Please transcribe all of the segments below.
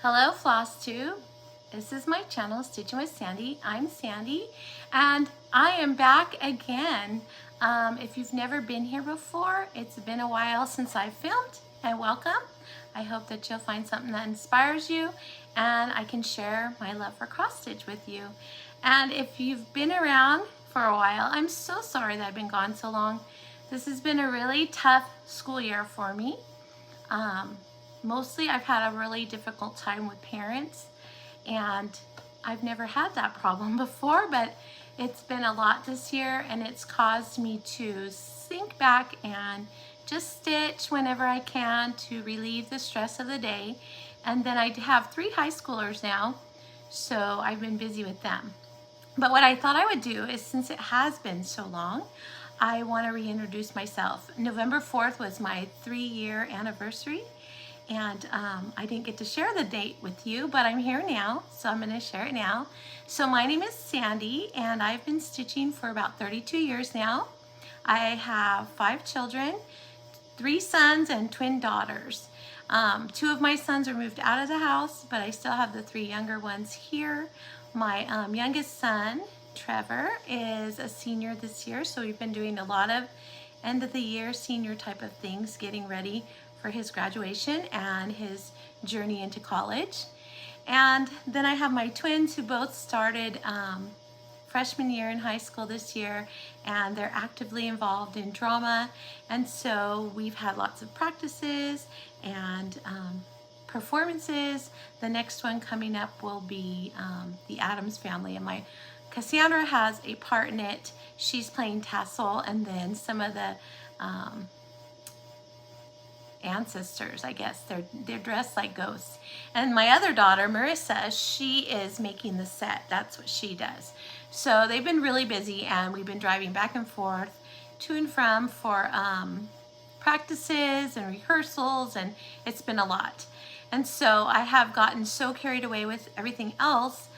Hello Flosstube. This is my channel, Stitching with Sandy. I'm Sandy and I am back again. If you've never been here before, it's been a while since I filmed, and welcome. I hope that you'll find something that inspires you and I can share my love for cross stitch with you. And if you've been around for a while, I'm so sorry that I've been gone so long. This has been a really tough school year for me. Mostly I've had a really difficult time with parents, and I've never had that problem before, but it's been a lot this year, and it's caused me to sink back and just stitch whenever I can to relieve the stress of the day. And then I have 3 high schoolers now, so I've been busy with them. But what I thought I would do is, since it has been so long, I want to reintroduce myself. November 4th was my 3-year anniversary, and I didn't get to share the date with you, but I'm here now, so I'm going to share it now. So my name is Sandy, and I've been stitching for about 32 years now. I have 5 children, 3 sons and twin daughters. 2 of my sons are moved out of the house, but I still have the 3 younger ones here. My youngest son, Trevor, is a senior this year, so we've been doing a lot of end of the year senior type of things, getting ready for his graduation and his journey into college. And then I have my twins, who both started freshman year in high school this year, and they're actively involved in drama, and so we've had lots of practices and performances. The next one coming up will be the Addams Family, and my Cassandra has a part in it. She's playing Tassel, and then some of the ancestors, I guess, they're dressed like ghosts. And my other daughter, Marissa, she is making the set. That's what she does. So they've been really busy, and we've been driving back and forth to and from for practices and rehearsals, and it's been a lot. And so I have gotten so carried away with everything else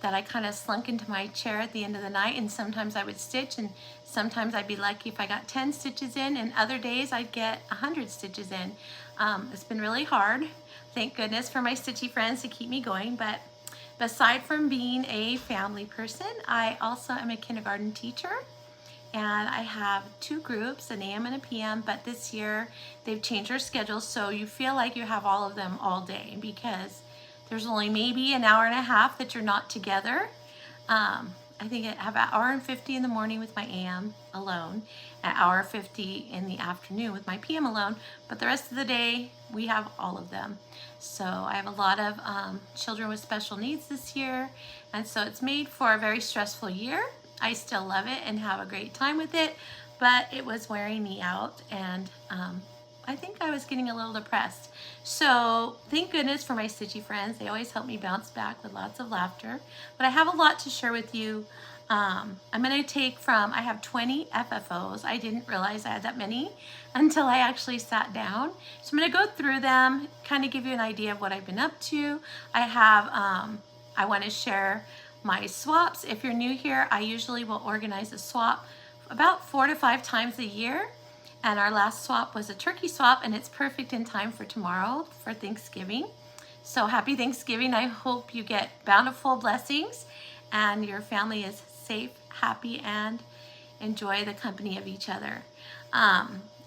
that I kind of slunk into my chair at the end of the night, and sometimes I would stitch, and sometimes I'd be lucky if I got 10 stitches in, and other days I'd get 100 stitches in. It's been really hard. Thank goodness for my stitchy friends to keep me going, but aside from being a family person, I also am a kindergarten teacher, and I have 2 groups, an AM and a PM, but this year they've changed their schedules, so you feel like you have all of them all day, because there's only maybe an hour and a half that you're not together. I think I have an hour and 50 in the morning with my AM alone, an hour 50 in the afternoon with my PM alone, but the rest of the day we have all of them. So I have a lot of children with special needs this year, and so it's made for a very stressful year. I still love it and have a great time with it, but it was wearing me out, and I think I was getting a little depressed. So thank goodness for my stitchy friends. They always help me bounce back with lots of laughter. But I have a lot to share with you. I'm going to take from, I have 20 FFOs. I didn't realize I had that many until I actually sat down. So I'm going to go through them, kind of give you an idea of what I've been up to. I want to share my swaps. If you're new here, I usually will organize a swap about 4 to 5 times a year. And our last swap was a turkey swap, and it's perfect in time for tomorrow for Thanksgiving. So happy Thanksgiving. I hope you get bountiful blessings and your family is safe, happy, and enjoy the company of each other.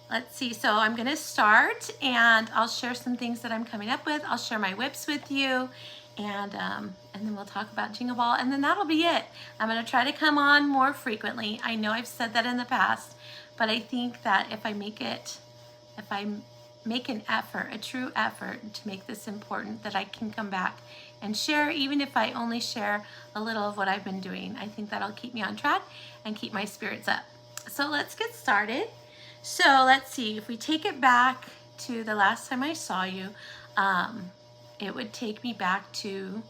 Let's see, so I'm gonna start, and I'll share some things that I'm coming up with. I'll share my whips with you, and then we'll talk about Jingle Ball, and then that'll be it. I'm gonna try to come on more frequently. I know I've said that in the past, but I think that if I make an effort, a true effort to make this important, that I can come back and share, even if I only share a little of what I've been doing. I think that'll keep me on track and keep my spirits up. So let's get started. So let's see, if we take it back to the last time I saw you, it would take me back to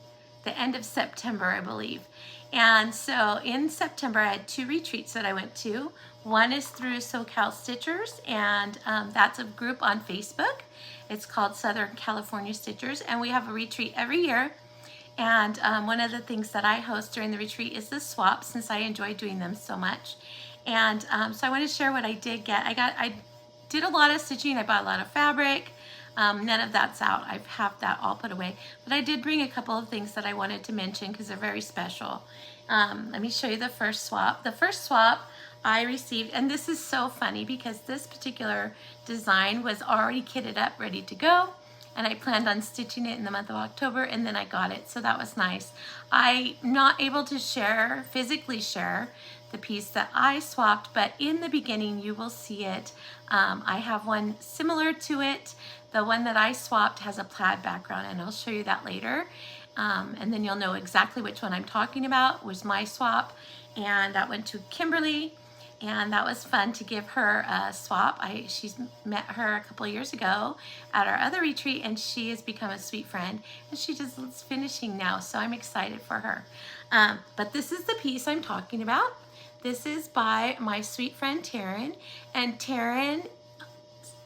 the end of September, I believe. And so in September, I had 2 retreats that I went to. One is through SoCal Stitchers, and that's a group on Facebook. It's called Southern California Stitchers, and we have a retreat every year. And one of the things that I host during the retreat is the swap, since I enjoy doing them so much. And so I want to share what I did get. I did a lot of stitching. I bought a lot of fabric. None of that's out. I have that all put away. But I did bring a couple of things that I wanted to mention because they're very special. Let me show you the first swap. The first swap I received, and this is so funny because this particular design was already kitted up, ready to go. And I planned on stitching it in the month of October, and then I got it, so that was nice. I'm not able to physically share the piece that I swapped, but in the beginning you will see it. I have one similar to it. The one that I swapped has a plaid background, and I'll show you that later. And then you'll know exactly which one I'm talking about. Was my swap, and that went to Kimberly. And that was fun to give her a swap. She's met her a couple of years ago at our other retreat, and she has become a sweet friend. And she just is finishing now, so I'm excited for her. But this is the piece I'm talking about. This is by my sweet friend Taryn, and Taryn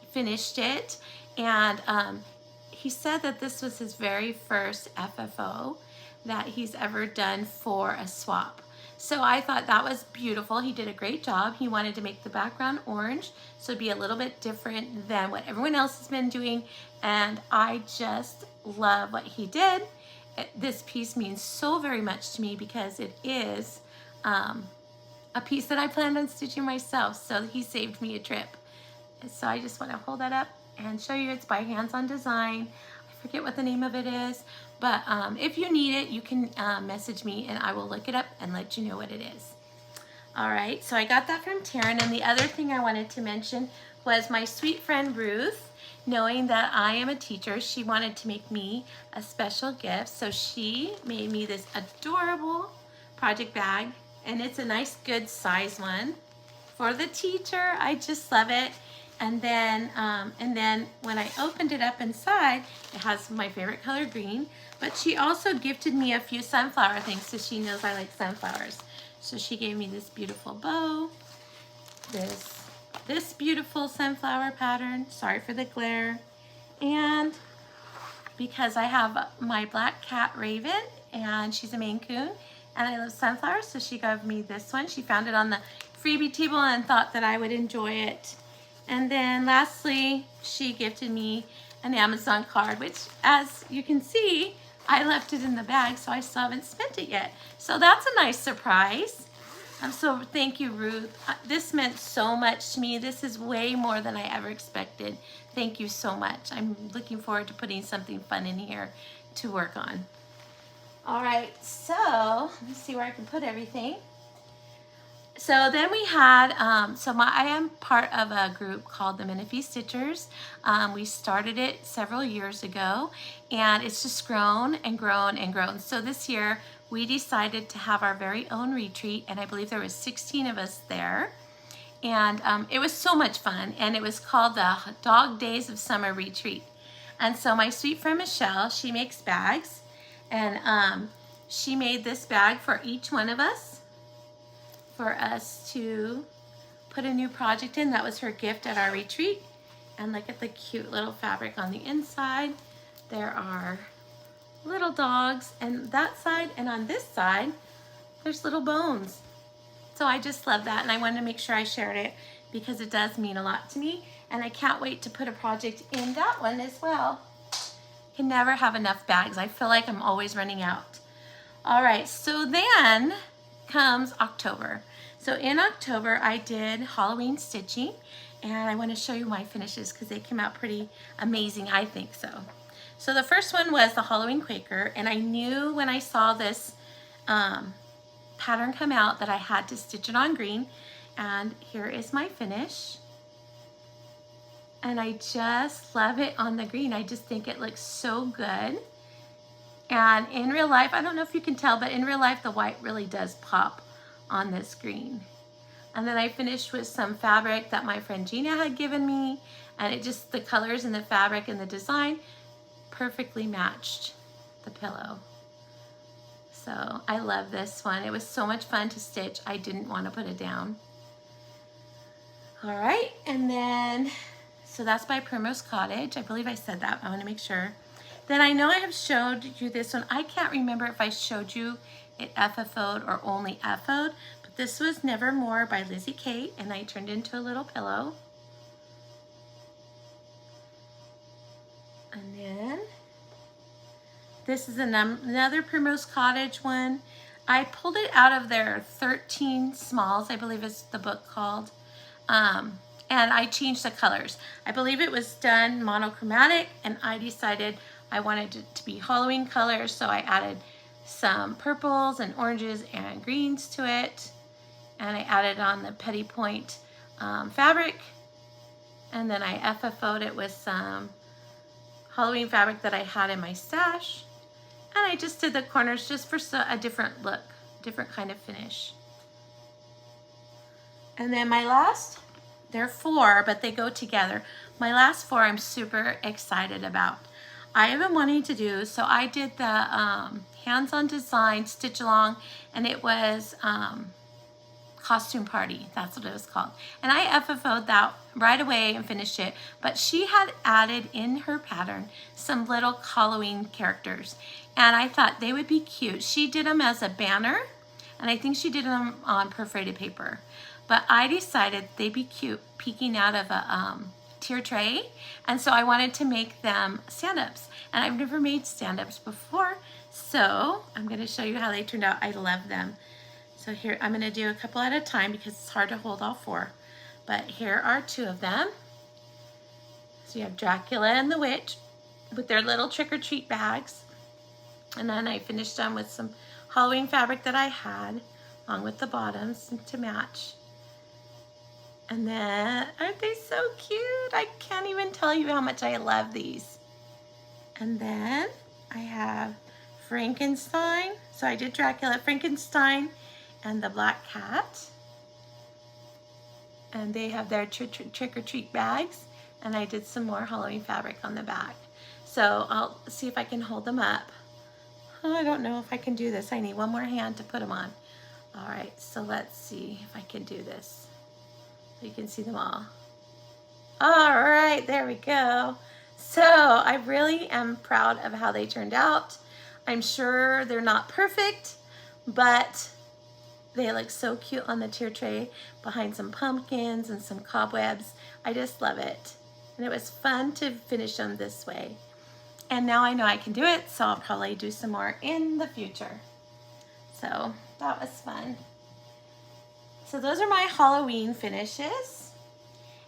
finished it. And he said that this was his very first FFO that he's ever done for a swap. So I thought that was beautiful. He did a great job. He wanted to make the background orange, so it'd be a little bit different than what everyone else has been doing. And I just love what he did. This piece means so very much to me because it is a piece that I planned on stitching myself. So he saved me a trip. So I just want to hold that up and show you. It's by Hands On Design. I forget what the name of it is. But if you need it, you can message me and I will look it up and let you know what it is. All right, so I got that from Taryn. And the other thing I wanted to mention was my sweet friend Ruth, knowing that I am a teacher, she wanted to make me a special gift. So she made me this adorable project bag, and it's a nice good size one for the teacher. I just love it. And then when I opened it up inside, it has my favorite color, green. But she also gifted me a few sunflower things, so she knows I like sunflowers. So she gave me this beautiful bow, this beautiful sunflower pattern. Sorry for the glare. And because I have my black cat Raven, and she's a Maine Coon, and I love sunflowers, so she gave me this one. She found it on the freebie table and thought that I would enjoy it. And then lastly, she gifted me an Amazon card, which, as you can see, I left it in the bag, so I still haven't spent it yet. So that's a nice surprise. So thank you, Ruth. This meant so much to me. This is way more than I ever expected. Thank you so much. I'm looking forward to putting something fun in here to work on. All right, so let me see where I can put everything. So then we had, I am part of a group called the Menifee Stitchers. We started it several years ago, and it's just grown and grown and grown. So this year we decided to have our very own retreat, and I believe there was 16 of us there. And it was so much fun, and it was called the Dog Days of Summer Retreat. And so my sweet friend Michelle, she makes bags, and she made this bag for each one of us, for us to put a new project in. That was her gift at our retreat. And look at the cute little fabric on the inside. There are little dogs on that side, and on this side there's little bones. So I just love that, and I wanted to make sure I shared it because it does mean a lot to me, and I can't wait to put a project in that one as well. Can never have enough bags. I feel like I'm always running out. All right, so then comes October. So in October I did Halloween stitching, and I want to show you my finishes because they came out pretty amazing, I think so. So the first one was the Halloween Quaker, and I knew when I saw this pattern come out that I had to stitch it on green, and here is my finish. And I just love it on the green. I just think it looks so good. And in real life, I don't know if you can tell, but in real life, the white really does pop on this green. And then I finished with some fabric that my friend Gina had given me, and it just, the colors and the fabric and the design perfectly matched the pillow. So I love this one. It was so much fun to stitch. I didn't want to put it down. All right, and then, so that's by Primrose Cottage. I believe I said that. I want to make sure. Then I know I have showed you this one. I can't remember if I showed you it FFO'd or only FO'd, but this was Nevermore by Lizzie Kate, and I turned into a little pillow. This is another Primrose Cottage one. I pulled it out of their 13 Smalls, I believe is the book called. And I changed the colors. I believe it was done monochromatic, and I decided I wanted it to be Halloween colors, so I added some purples and oranges and greens to it. And I added on the Petty Point fabric, and then I FFO'd it with some Halloween fabric that I had in my stash. And I just did the corners just for a different look, different kind of finish. And then my last, they're 4, but they go together. My last 4 I'm super excited about. I have been wanting to do, so I did the hands-on design stitch along, and it was Costume Party, that's what it was called. And I FFO'd that right away and finished it, but she had added in her pattern some little Halloween characters, and I thought they would be cute. She did them as a banner, and I think she did them on perforated paper, but I decided they'd be cute peeking out of a tier tray, and so I wanted to make them stand-ups, and I've never made stand-ups before, so I'm going to show you how they turned out. I love them. So here, I'm going to do a couple at a time because it's hard to hold all 4. But here are 2 of them. So you have Dracula and the Witch with their little trick-or-treat bags. And then I finished them with some Halloween fabric that I had, along with the bottoms to match. And then, aren't they so cute? I can't even tell you how much I love these. And then I have Frankenstein. So I did Dracula, Frankenstein, and the Black Cat. And they have their trick-or-treat bags. And I did some more Halloween fabric on the back. So I'll see if I can hold them up. Oh, I don't know if I can do this. I need one more hand to put them on. All right, so let's see if I can do this. So you can see them all. All right, there we go. So I really am proud of how they turned out. I'm sure they're not perfect, but they look so cute on the tier tray behind some pumpkins and some cobwebs. I just love it. And it was fun to finish them this way. And now I know I can do it, so I'll probably do some more in the future. So that was fun. So those are my Halloween finishes.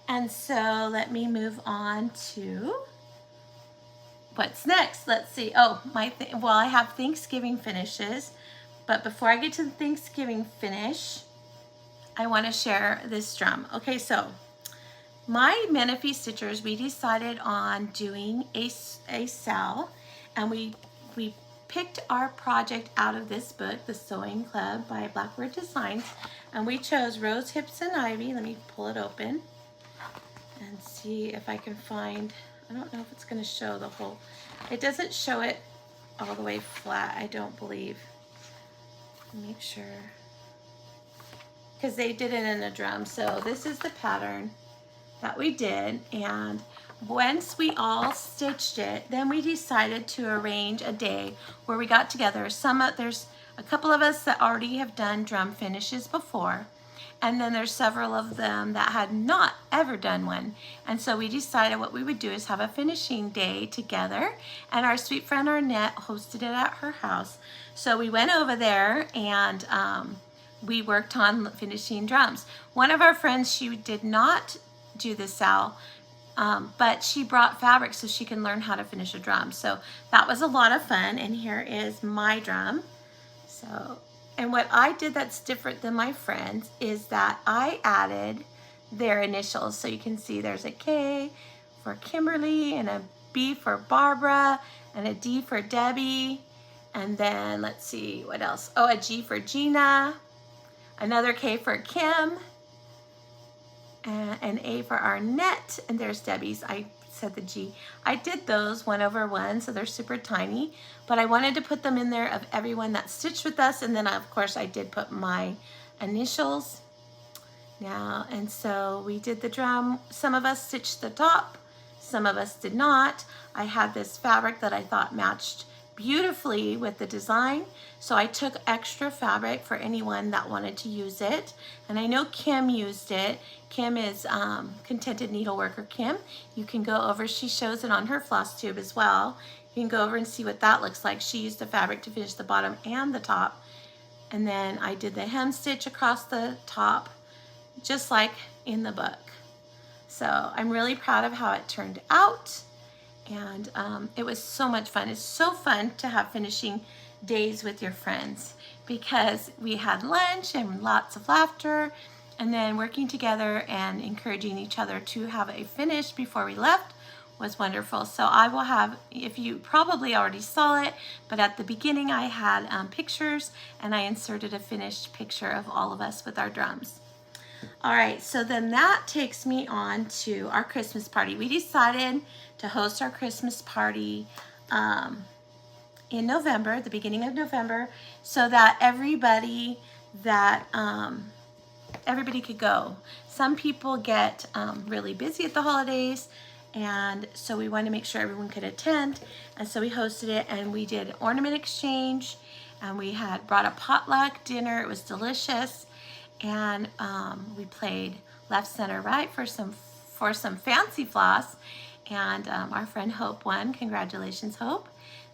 And so let me move on to what's next. Let's see. Oh, well, I have Thanksgiving finishes. But before I get to the Thanksgiving finish, I want to share this drum. Okay, so my Menifee Stitchers, we decided on doing a SAL, and we picked our project out of this book, The Sewing Club by Blackbird Designs, and we chose Rose Hips and Ivy. Let me pull it open and see if I can find, I don't know if it's going to show the whole, it doesn't show it all the way flat, I don't believe. Make sure, because they did it in a drum. So this is the pattern that we did, and once we all stitched it, then we decided to arrange a day where we got together. There's a couple of us that already have done drum finishes before, and then there's several of them that had not ever done one. And so we decided what we would do is have a finishing day together, and our sweet friend Arnett hosted it at her house. So we went over there and we worked on finishing drums. One of our friends, she did not do the SAL, but she brought fabric so she can learn how to finish a drum. So that was a lot of fun, and here is my drum. So, and what I did that's different than my friends is that I added their initials. So you can see there's a K for Kimberly, and a B for Barbara, and a D for Debbie. And then let's see what else. Oh, a G for Gina, another K for Kim, and an A for Arnett, and there's Debbie's. I said the G. I did those 1 over 1, so they're super tiny, but I wanted to put them in there of everyone that stitched with us, and then of course I did put my initials. Now, and so we did the drum. Some of us stitched the top, some of us did not. I had this fabric that I thought matched beautifully with the design. So I took extra fabric for anyone that wanted to use it. And I know Kim used it. Kim is Contented Needleworker Kim. You can go over, she shows it on her Flosstube as well. You can go over and see what that looks like. She used the fabric to finish the bottom and the top. And then I did the hem stitch across the top, just like in the book. So I'm really proud of how it turned out. And it was so much fun. It's so fun to have finishing days with your friends because we had lunch and lots of laughter, and then working together and encouraging each other to have a finish before we left was wonderful. So I will have, if you probably already saw it, but at the beginning I had pictures, and I inserted a finished picture of all of us with our drums. All right, so then that takes me on to our Christmas party. We decided to host our Christmas party in November, the beginning of November, so that everybody could go. Some people get really busy at the holidays, and so we wanted to make sure everyone could attend, and so we hosted it, and we did ornament exchange, and we had brought a potluck dinner. It was delicious. And we played left, center, right for some fancy floss, and our friend Hope won. Congratulations, Hope!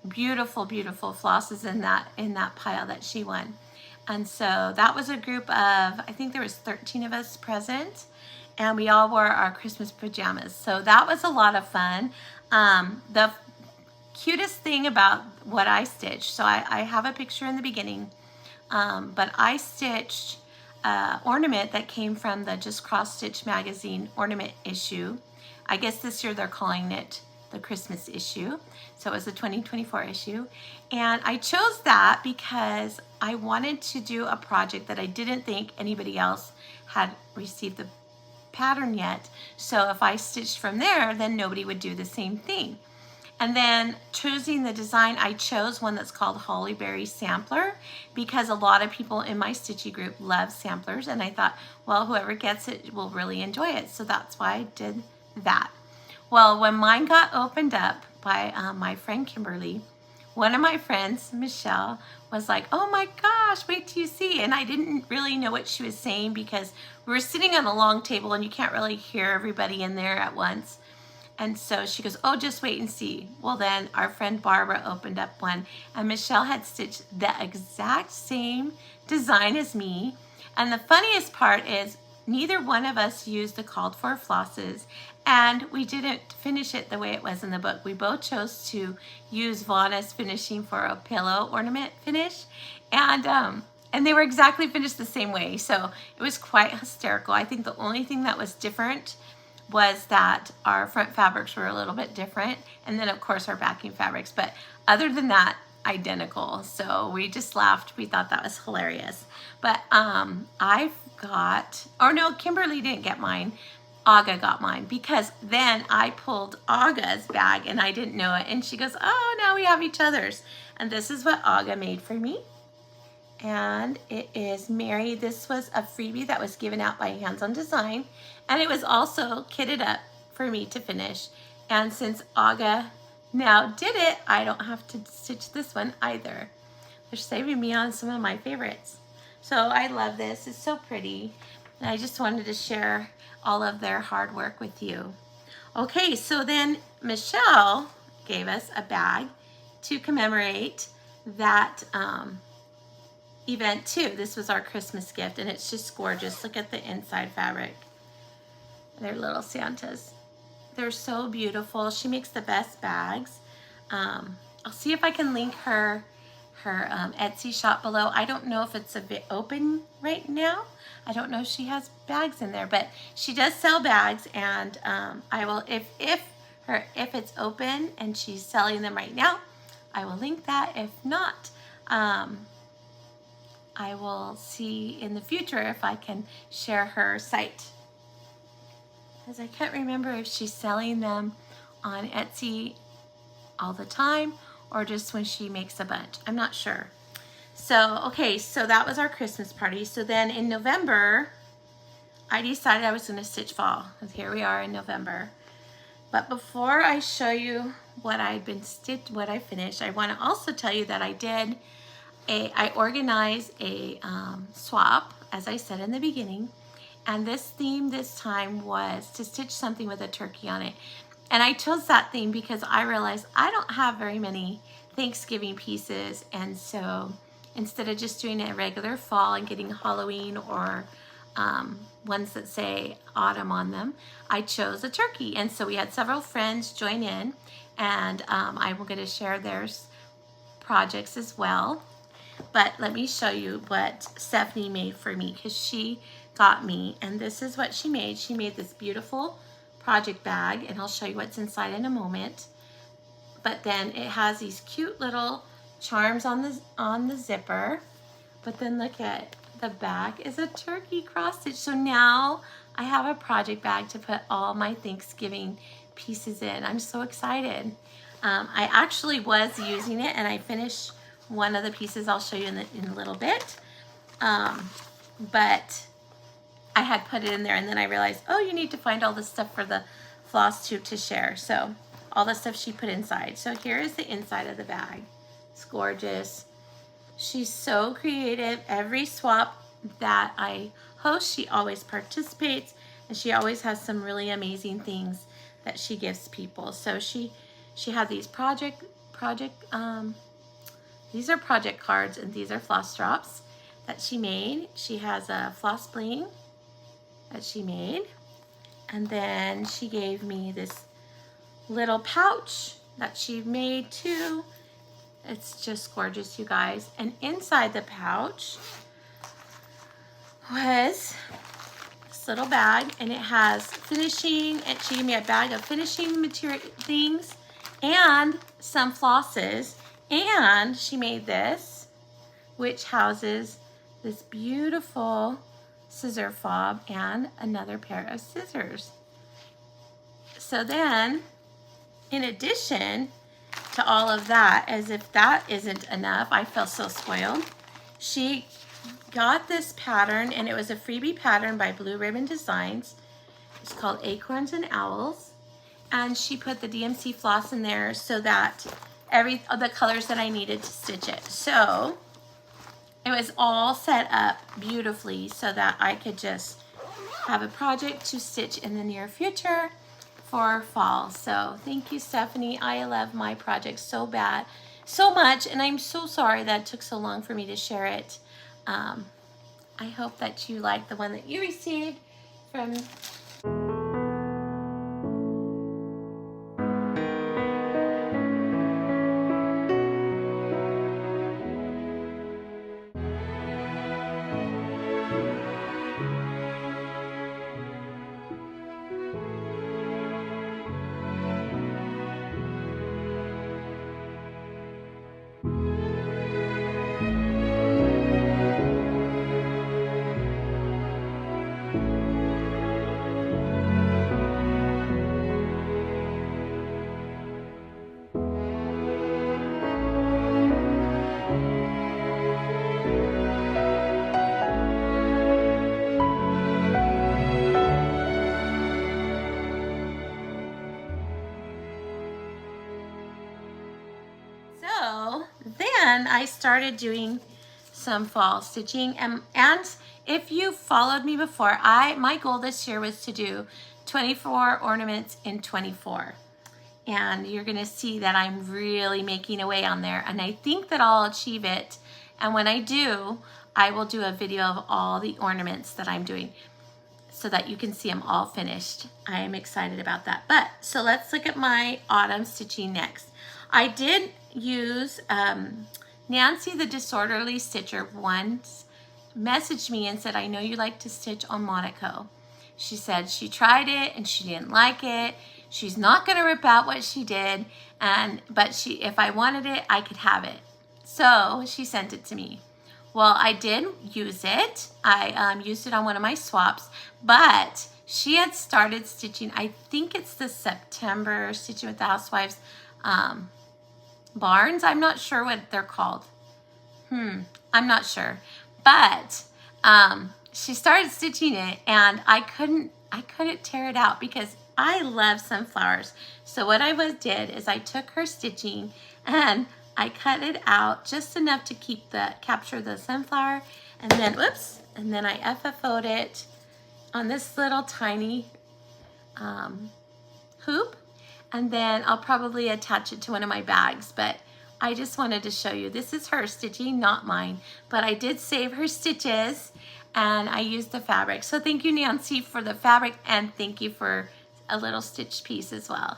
Beautiful, beautiful flosses in that pile that she won. And so that was a group of, I think there was 13 of us present, and we all wore our Christmas pajamas. So that was a lot of fun. The cutest thing about what I stitched, so I have a picture in the beginning, but I stitched ornament that came from the Just Cross Stitch magazine ornament issue. I guess this year they're calling it the Christmas issue. So it was the 2024 issue. And I chose that because I wanted to do a project that I didn't think anybody else had received the pattern yet. So if I stitched from there, then nobody would do the same thing. And then choosing the design, I chose one that's called Hollyberry Sampler because a lot of people in my Stitchy group love samplers, and I thought, well, whoever gets it will really enjoy it. So that's why I did that. Well, when mine got opened up by my friend Kimberly, one of my friends, Michelle, was like, oh my gosh, wait till you see. And I didn't really know what she was saying because we were sitting on a long table and you can't really hear everybody in there at once. And so she goes, oh, just wait and see. Well, then our friend Barbara opened up one, and Michelle had stitched the exact same design as me. And the funniest part is neither one of us used the called for flosses, and we didn't finish it the way it was in the book. We both chose to use Vanna's finishing for a pillow ornament finish, and they were exactly finished the same way. So it was quite hysterical. I think the only thing that was different was that our front fabrics were a little bit different, and then of course our backing fabrics, but other than that, identical. So we just laughed. We thought that was hilarious. But I got, or no, Kimberly didn't get mine. Aga got mine, because then I pulled Aga's bag and I didn't know it, and she goes, oh, now we have each other's. And this is what Aga made for me. And it is Mary. This was a freebie that was given out by Hands On Design, and it was also kitted up for me to finish. And since Aga now did it, I don't have to stitch this one either. They're saving me on some of my favorites. So I love this. It's so pretty, and I just wanted to share all of their hard work with you. Okay, so then Michelle gave us a bag to commemorate that event too. This was our Christmas gift, and it's just gorgeous. Look at the inside fabric. They're little Santas. They're so beautiful. She makes the best bags. I'll see if I can link her Etsy shop below. I don't know if it's a bit open right now. I don't know if she has bags in there, but she does sell bags, and I will, if it's open and she's selling them right now, I will link that. If not, I will see in the future if I can share her site, because I can't remember if she's selling them on Etsy all the time or just when she makes a bunch. I'm not sure. So, okay, so that was our Christmas party. So then in November, I decided I was going to stitch fall, because here we are in November. But before I show you what I finished, I want to also tell you that I organized a swap, as I said in the beginning, and this theme this time was to stitch something with a turkey on it. And I chose that theme because I realized I don't have very many Thanksgiving pieces, and so instead of just doing a regular fall and getting Halloween or ones that say autumn on them, I chose a turkey. And so we had several friends join in, and I'm going to share their projects as well. But let me show you what Stephanie made for me, because she got me, and this is what she made. She made this beautiful project bag, and I'll show you what's inside in a moment. But then it has these cute little charms on the zipper. But then look at the back is a turkey cross stitch. So now I have a project bag to put all my Thanksgiving pieces in. I'm so excited. I actually was using it, and I finished one of the pieces. I'll show you in a little bit. But I had put it in there, and then I realized, oh, you need to find all the stuff for the floss tube to share. So all the stuff she put inside. So here is the inside of the bag. It's gorgeous. She's so creative. Every swap that I host, she always participates, and she always has some really amazing things that she gives people. So she had these these are project cards, and these are floss drops that she made. She has a floss bling that she made, and then she gave me this little pouch that she made too. It's just gorgeous, you guys. And inside the pouch was this little bag, and it has finishing, and she gave me a bag of finishing material things and some flosses, and she made this, which houses this beautiful scissor fob and another pair of scissors. So then, in addition to all of that, as if that isn't enough, I feel so spoiled, she got this pattern, and it was a freebie pattern by Blue Ribbon Designs. It's called Acorns and Owls, and she put the DMC floss in there so that the colors that I needed to stitch it. So it was all set up beautifully so that I could just have a project to stitch in the near future for fall. So thank you, Stephanie. I love my project so much, and I'm so sorry that it took so long for me to share it. I hope that you like the one that you received from then I started doing some fall stitching, and if you followed me before, my goal this year was to do 24 ornaments in 24, and you're gonna see that I'm really making a way on there, and I think that I'll achieve it. And when I do, I will do a video of all the ornaments that I'm doing so that you can see them all finished. I am excited about that. But so let's look at my autumn stitching next. I did use Nancy the Disorderly Stitcher once messaged me and said, I know you like to stitch on Monaco. She said she tried it and she didn't like it. She's not gonna rip out what she did, but if I wanted it, I could have it. So she sent it to me. Well, I did use it. I used it on one of my swaps, but she had started stitching, I think it's the September Stitching with the Housewives Barns. I'm not sure what they're called. I'm not sure. But she started stitching it, and I couldn't tear it out because I love sunflowers. So what I did is I took her stitching and I cut it out just enough to capture the sunflower, and then, whoops, and then I FFO'd it on this little tiny hoop, and then I'll probably attach it to one of my bags, but I just wanted to show you. This is her stitching, not mine, but I did save her stitches and I used the fabric. So thank you, Nancy, for the fabric, and thank you for a little stitch piece as well.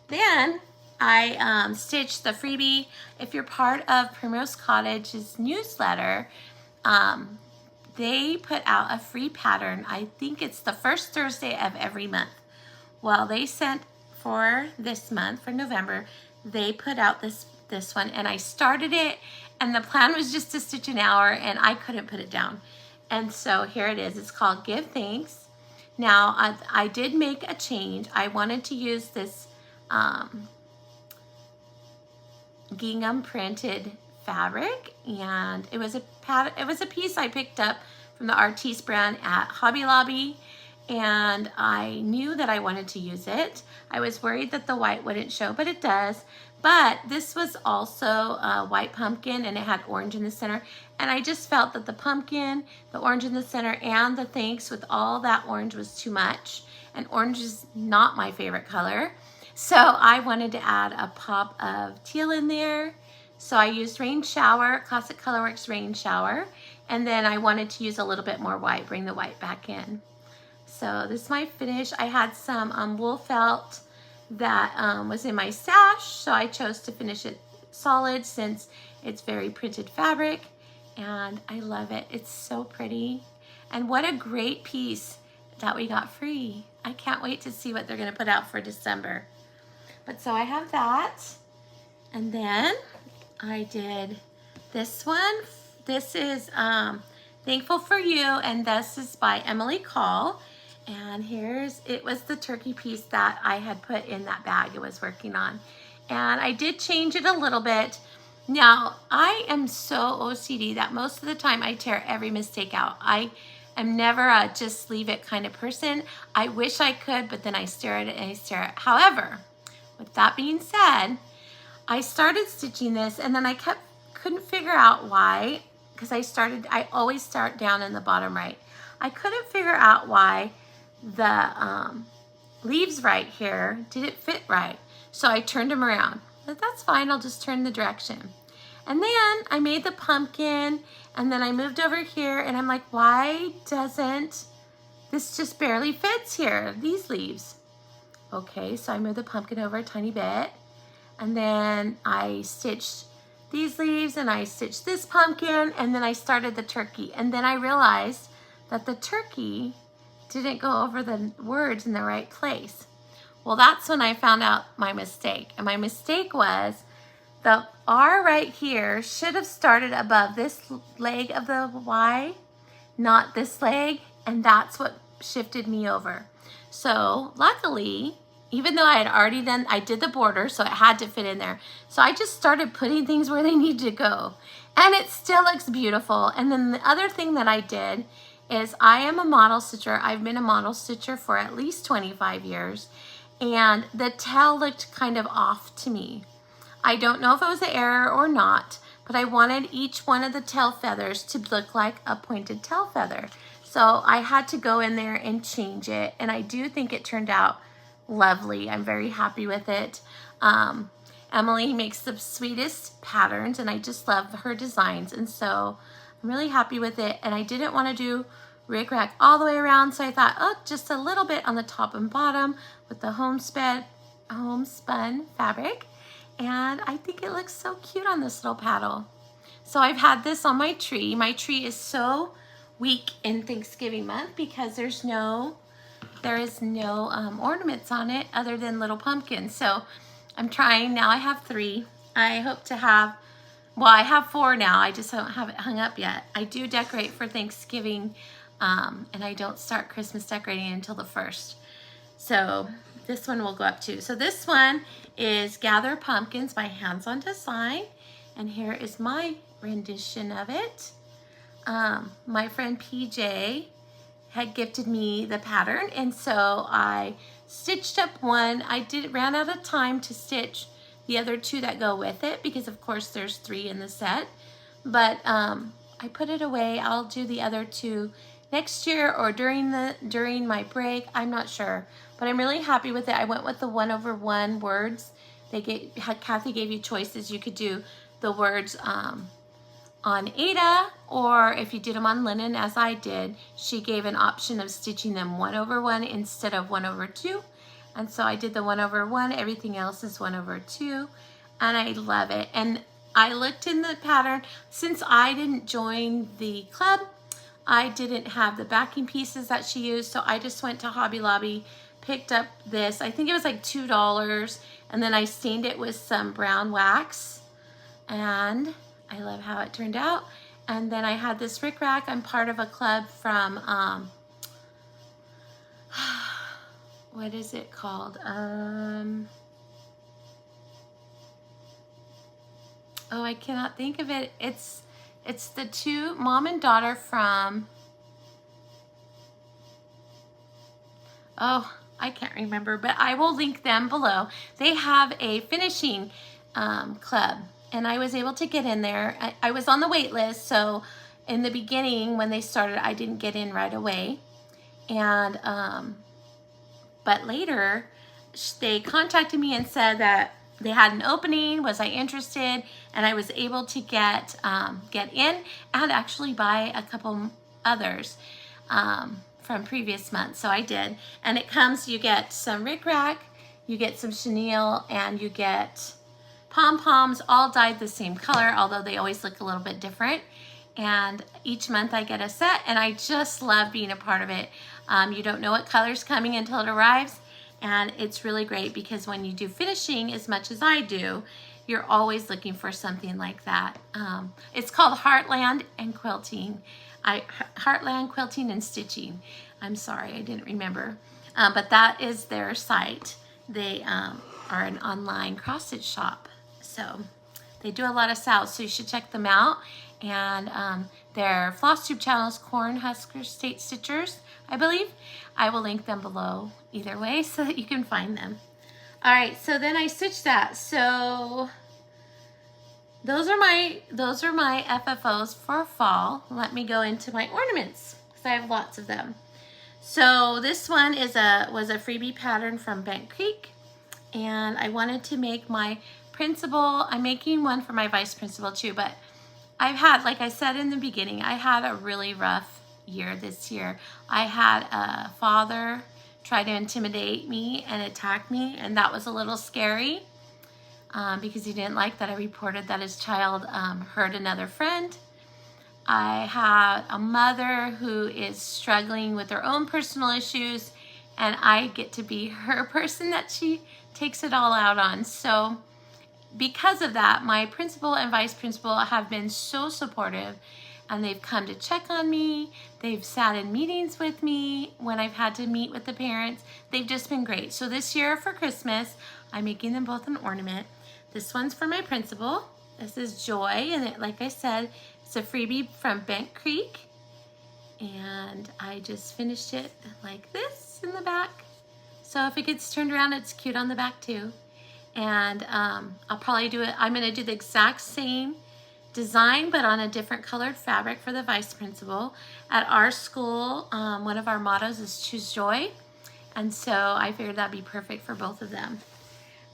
Then I stitched the freebie. If you're part of Primrose Cottage's newsletter, they put out a free pattern. I think it's the first Thursday of every month. Well, they sent for this month, for November, they put out this one, and I started it, and the plan was just to stitch an hour, and I couldn't put it down. And so here it is. It's called Give Thanks. Now, I did make a change. I wanted to use this gingham printed fabric, and it was a piece I picked up from the Artiste brand at Hobby Lobby, and I knew that I wanted to use it. I was worried that the white wouldn't show, but it does. But this was also a white pumpkin, and it had orange in the center, and I just felt that the pumpkin, the orange in the center, and the thanks with all that orange was too much, and orange is not my favorite color. So I wanted to add a pop of teal in there. So I used Rain Shower, Classic Colorworks Rain Shower, and then I wanted to use a little bit more white, bring the white back in. So this is my finish. I had some wool felt that was in my stash, so I chose to finish it solid since it's very printed fabric, and I love it. It's so pretty, and what a great piece that we got free. I can't wait to see what they're gonna put out for December. But so I have that, and then I did this one. This is Thankful for You, and this is by Emily Call. And it was the turkey piece that I had put in that bag I was working on. And I did change it a little bit. Now, I am so OCD that most of the time I tear every mistake out. I am never a just leave it kind of person. I wish I could, but then I stare at it and I stare at it. However, with that being said, I started stitching this, and then I couldn't figure out why, because I always start down in the bottom right. I couldn't figure out why the leaves right here didn't fit right. So I turned them around. But that's fine, I'll just turn the direction. And then I made the pumpkin, and then I moved over here, and I'm like, why doesn't this just barely fits here, these leaves? Okay, so I moved the pumpkin over a tiny bit, and then I stitched these leaves, and I stitched this pumpkin, and then I started the turkey. And then I realized that the turkey didn't go over the words in the right place. Well, that's when I found out my mistake. And my mistake was the R right here should have started above this leg of the Y, not this leg, and that's what shifted me over. So luckily, even though I did the border, so it had to fit in there. So I just started putting things where they need to go, and it still looks beautiful. And then the other thing that I did is I am a model stitcher. I've been a model stitcher for at least 25 years, and the tail looked kind of off to me. I don't know if it was an error or not, but I wanted each one of the tail feathers to look like a pointed tail feather. So I had to go in there and change it, and I do think it turned out lovely. I'm very happy with it. Emily makes the sweetest patterns, and I just love her designs, and so I'm really happy with it. And I didn't want to do rickrack all the way around, so I thought, oh, just a little bit on the top and bottom with the homespun fabric, and I think it looks so cute on this little paddle. So I've had this on my tree. My tree is so weak in Thanksgiving month because there is no ornaments on it other than little pumpkins. So I'm trying. Now I have 3. I hope to have, well, I have 4 now. I just don't have it hung up yet. I do decorate for Thanksgiving, and I don't start Christmas decorating until the 1st. So this one will go up too. So this one is Gather Pumpkins by Hands on Design, and here is my rendition of it. My friend PJ had gifted me the pattern, and so I stitched up one. I ran out of time to stitch the other 2 that go with it because of course there's 3 in the set, but I put it away. I'll do the other 2 next year or during my break. I'm not sure, but I'm really happy with it. I went with the 1/1 words. Kathy gave you choices. You could do the words on Ada, or if you did them on linen as I did, she gave an option of stitching them 1/1 instead of 1/2. And so I did the 1/1, everything else is 1/2, and I love it. And I looked in the pattern, since I didn't join the club, I didn't have the backing pieces that she used, so I just went to Hobby Lobby, picked up this, I think it was like $2, and then I stained it with some brown wax, and I love how it turned out. And then I had this rickrack. I'm part of a club from, what is it called? Oh, I cannot think of it. It's the 2 mom and daughter from, oh, I can't remember, but I will link them below. They have a finishing club, and I was able to get in there. I was on the wait list, so in the beginning when they started, I didn't get in right away. And but later they contacted me and said that they had an opening, was I interested, and I was able to get in and actually buy a couple others from previous months. So I did, and it comes, you get some rickrack, you get some chenille, and you get pom-poms, all dyed the same color, although they always look a little bit different. And each month I get a set, and I just love being a part of it. You don't know what color's coming until it arrives, and it's really great because when you do finishing as much as I do, you're always looking for something like that. It's called Heartland and Quilting. Heartland Quilting and Stitching. I'm sorry, I didn't remember. But that is their site. They are an online cross-stitch shop. So they do a lot of sales, so you should check them out. And their Flosstube channels, Cornhusker State Stitchers, I believe. I will link them below either way so that you can find them. All right, so then I stitched that. So those are my FFOs for fall. Let me go into my ornaments because I have lots of them. So this one was a freebie pattern from Bent Creek, and I wanted to make my principal. I'm making one for my vice principal too, but I've had, like I said in the beginning, I had a really rough year this year. I had a father try to intimidate me and attack me, and that was a little scary because he didn't like that I reported that his child hurt another friend. I had a mother who is struggling with her own personal issues, and I get to be her person that she takes it all out on. So because of that, my principal and vice principal have been so supportive, and they've come to check on me. They've sat in meetings with me when I've had to meet with the parents. They've just been great. So this year for Christmas, I'm making them both an ornament. This one's for my principal. This is Joy, and it, like I said, it's a freebie from Bent Creek. And I just finished it like this in the back. So if it gets turned around, it's cute on the back too. And I'll probably do it. I'm going to do the exact same design, but on a different colored fabric for the vice principal. At our school, one of our mottos is choose joy. And so I figured that'd be perfect for both of them.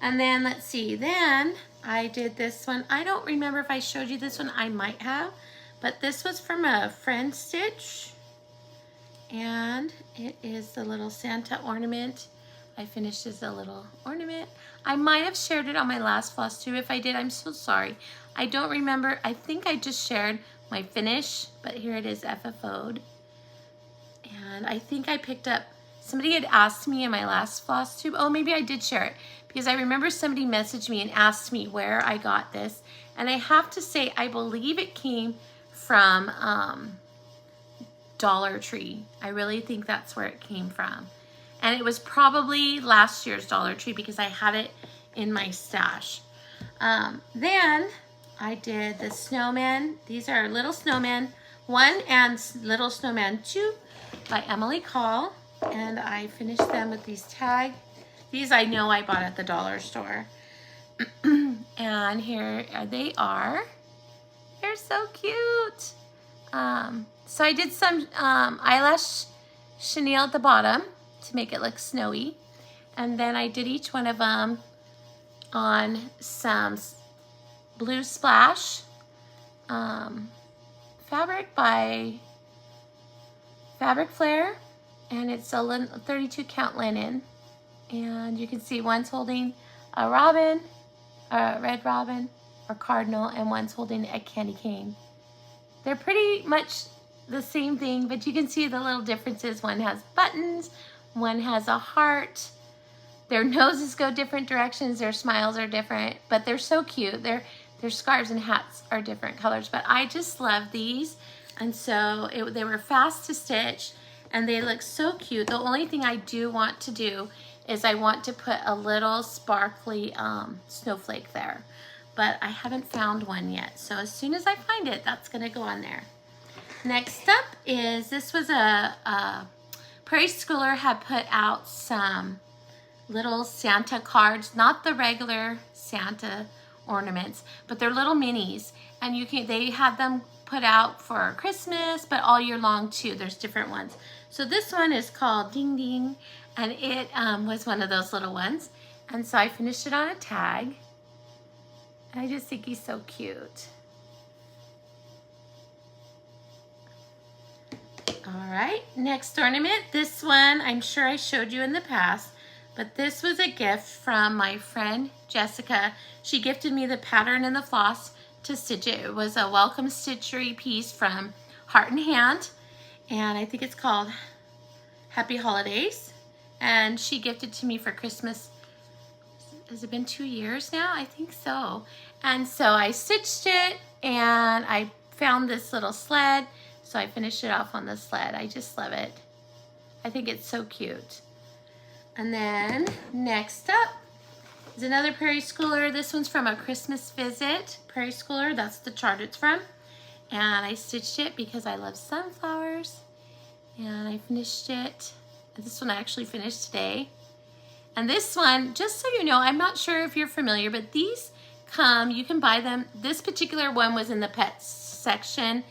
And then let's see, then I did this one. I don't remember if I showed you this one. I might have, but this was from a friend stitch. And it is the little Santa ornament. I finished as a little ornament. I might have shared it on my last floss too. If I did, I'm so sorry. I don't remember. I think I just shared my finish, but here it is FFO'd. And I think I picked up, somebody had asked me in my last floss tube. Oh, maybe I did share it because I remember somebody messaged me and asked me where I got this. And I have to say, I believe it came from Dollar Tree. I really think that's where it came from. And it was probably last year's Dollar Tree because I had it in my stash. Then I did the snowman. These are Little Snowman 1 and Little Snowman 2. by Emily Call, and I finished them with these tags. These I know I bought at the dollar store. And here they are. They're so cute. So I did some eyelash chenille at the bottom to make it look snowy. And then I did each one of them on some blue splash fabric by Fabric Flare, and it's a 32 count linen. And you can see one's holding a robin, a red robin or cardinal, and one's holding a candy cane. They're pretty much the same thing, but you can see the little differences. One has buttons, one has a heart. Their noses go different directions, their smiles are different, but they're so cute. Their scarves and hats are different colors, but I just love these. And so they were fast to stitch, and they look so cute. The only thing I do want to do is I want to put a little sparkly snowflake there, but I haven't found one yet. So as soon as I find it, that's gonna go on there. Next up is, this was a Prairie Schooler had put out some little Santa cards, not the regular Santa ornaments, but they're little minis, and they had them put out for Christmas, but all year long too. There's different ones. So this one is called Ding Ding, and it was one of those little ones. And so I finished it on a tag. I just think he's so cute. All right, next ornament. This one I'm sure I showed you in the past, but this was a gift from my friend Jessica. She gifted me the pattern and the floss to stitch it. It was a welcome stitchery piece from Heart and Hand, and I think it's called Happy Holidays. And she gifted to me for Christmas. Has it been 2 years now? I think so. And so I stitched it, and I found this little sled, so I finished it off on the sled. I just love it. I think it's so cute. And then next up is another Prairie Schooler. This one's from a Christmas Visit Prairie Schooler. That's the chart it's from. And I stitched it because I love sunflowers. And I finished it. This one I actually finished today. And this one, just so you know, I'm not sure if you're familiar, but these come, you can buy them. This particular one was in the pets section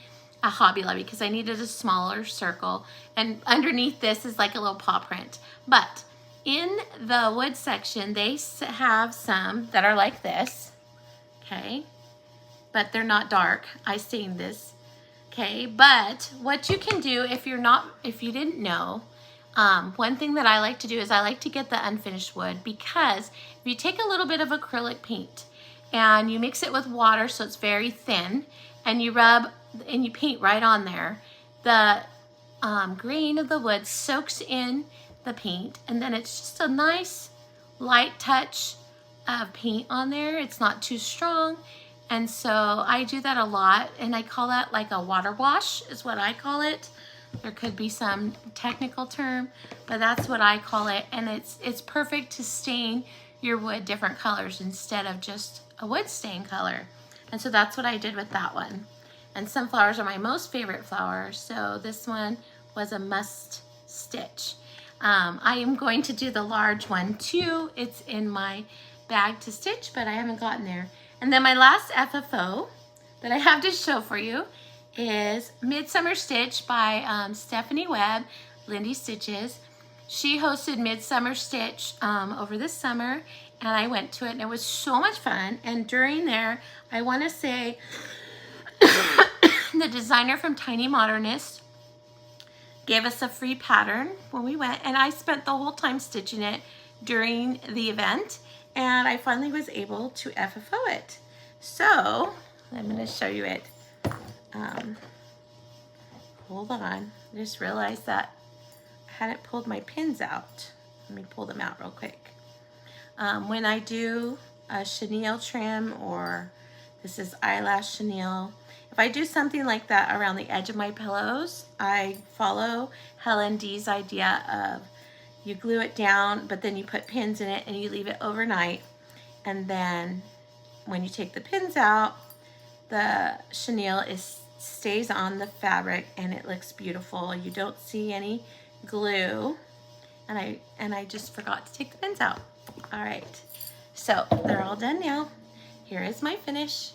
at Hobby Lobby because I needed a smaller circle. And underneath this is like a little paw print. But in the wood section, they have some that are like this, okay? But they're not dark. I stained this, okay? But what you can do if you didn't know, one thing that I like to do is I like to get the unfinished wood, because if you take a little bit of acrylic paint and you mix it with water so it's very thin, and you rub and you paint right on there, the grain of the wood soaks in the paint, and then it's just a nice light touch of paint on there. It's not too strong, and so I do that a lot, and I call that like a water wash is what I call it. There could be some technical term, but that's what I call it, and it's perfect to stain your wood different colors instead of just a wood stain color. And so that's what I did with that one. And sunflowers are my most favorite flowers, so this one was a must stitch. I am going to do the large one too. It's in my bag to stitch, but I haven't gotten there. And then my last FFO that I have to show for you is Midsummer Stitch by Stephanie Webb, Lindy Stitches. She hosted Midsummer Stitch over this summer, and I went to it, and it was so much fun. And during there, I want to say the designer from Tiny Modernist gave us a free pattern when we went, and I spent the whole time stitching it during the event, and I finally was able to FFO it. So I'm going to show you it. Hold on, I just realized that I hadn't pulled my pins out. Let me pull them out real quick. When I do a chenille trim, or this is eyelash chenille, if I do something like that around the edge of my pillows, I follow Helen D's idea of you glue it down, but then you put pins in it and you leave it overnight. And then when you take the pins out, the chenille is stays on the fabric and it looks beautiful. You don't see any glue. And I just forgot to take the pins out. All right, so they're all done now. Here is my finish.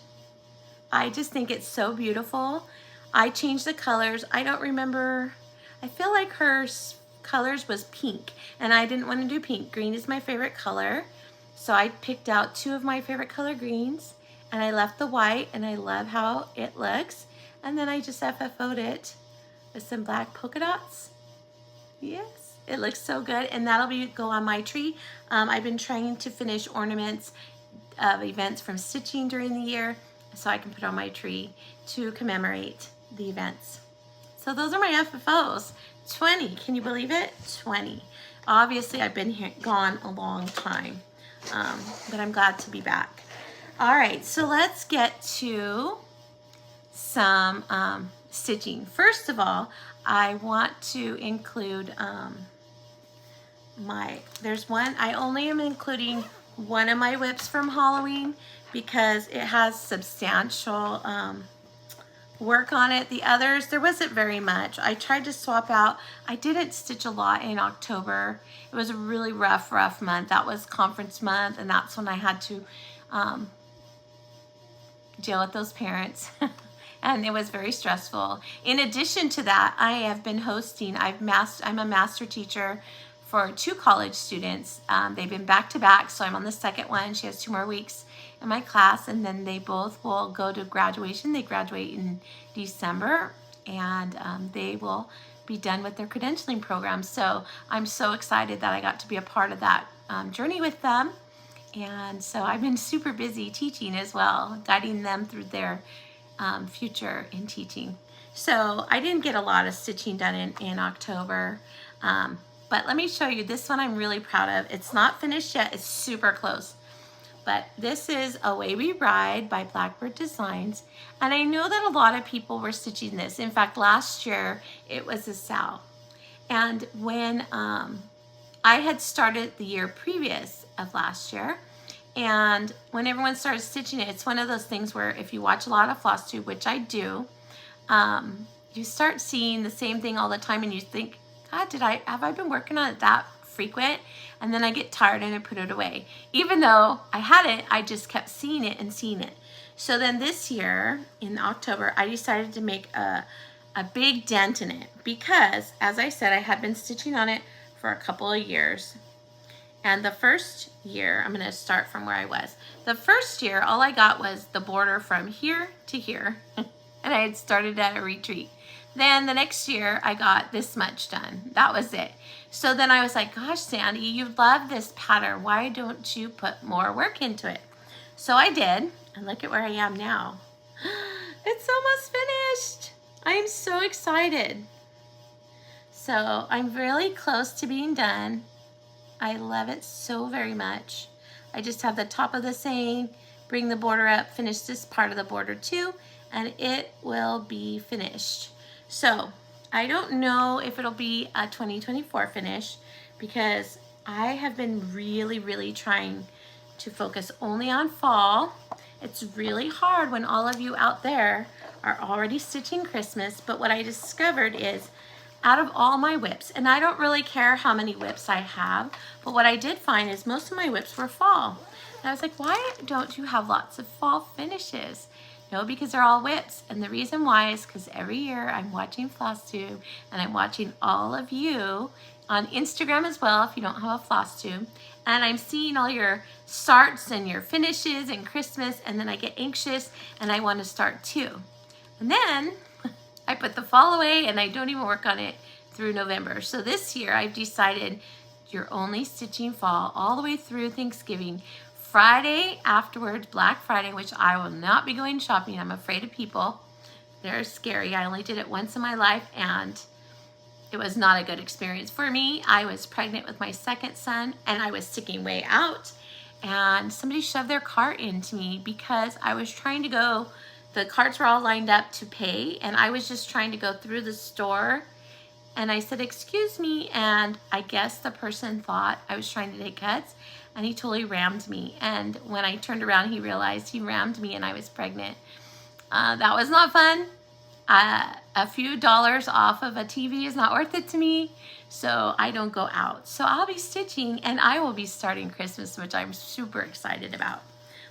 I just think it's so beautiful. I changed the colors. I don't remember, I feel like her colors was pink and I didn't want to do pink. Green is my favorite color. So I picked out 2 of my favorite color greens and I left the white, and I love how it looks. And then I just FFO'd it with some black polka dots. Yes, it looks so good, and that'll go on my tree. I've been trying to finish ornaments of events from stitching during the year so I can put on my tree to commemorate the events. So those are my FFOs. 20, can you believe it? 20. Obviously I've been gone a long time, but I'm glad to be back. All right, so let's get to some stitching. First of all, I want to include there's one, I only am including one of my whips from Halloween because it has substantial work on it. The others, there wasn't very much. I tried to swap out. I didn't stitch a lot in October. It was a really rough month. That was conference month, and that's when I had to deal with those parents. And it was very stressful. In addition to that, I have been hosting, I'm a master teacher for 2 college students. They've been back to back, so I'm on the second one. She has 2 more weeks in my class, and then they both will go to graduation. They graduate in December, and they will be done with their credentialing program. So I'm so excited that I got to be a part of that journey with them. And so I've been super busy teaching as well, guiding them through their future in teaching. So I didn't get a lot of stitching done in October, but let me show you this one I'm really proud of. It's not finished yet, it's super close. But this is Away We Ride by Blackbird Designs. And I know that a lot of people were stitching this. In fact, last year it was a sale. And when I had started the year previous of last year, and when everyone started stitching it, it's one of those things where if you watch a lot of Flosstube, which I do, you start seeing the same thing all the time and you think, God, have I been working on it that frequent? And then I get tired and I put it away. Even though I hadn't, I just kept seeing it and seeing it. So then this year in October, I decided to make a big dent in it because, as I said, I had been stitching on it for a couple of years. And the first year, I'm going to start from where I was. The first year, all I got was the border from here to here. And I had started at a retreat. Then the next year, I got this much done. That was it. So then I was like, gosh, Sandy, you love this pattern. Why don't you put more work into it? So I did. And look at where I am now. It's almost finished. I am so excited. So I'm really close to being done. I love it so very much. I just have the top of the saying, bring the border up, finish this part of the border too, and it will be finished. So I don't know if it'll be a 2024 finish because I have been really trying to focus only on fall. It's really hard when all of you out there are already stitching Christmas, but what I discovered is out of all my whips, and I don't really care how many whips I have, but what I did find is most of my whips were fall. And I was like, why don't you have lots of fall finishes? No, because they're all whips. And the reason why is because every year I'm watching Flosstube and I'm watching all of you on Instagram as well if you don't have a Flosstube. And I'm seeing all your starts and your finishes and Christmas, and then I get anxious and I want to start too. And then I put the fall away and I don't even work on it through November. So this year I've decided you're only stitching fall all the way through Thanksgiving. Friday afterwards, Black Friday, which I will not be going shopping. I'm afraid of people. They're scary. I only did it once in my life and it was not a good experience for me. I was pregnant with my second son and I was sticking way out, and somebody shoved their cart into me because I was trying to go, the carts were all lined up to pay and I was just trying to go through the store, and I said, excuse me, and I guess the person thought I was trying to take cuts and he totally rammed me. And when I turned around, he realized he rammed me and I was pregnant. That was not fun. A few dollars off of a TV is not worth it to me, so I don't go out. So I'll be stitching, and I will be starting Christmas, which I'm super excited about.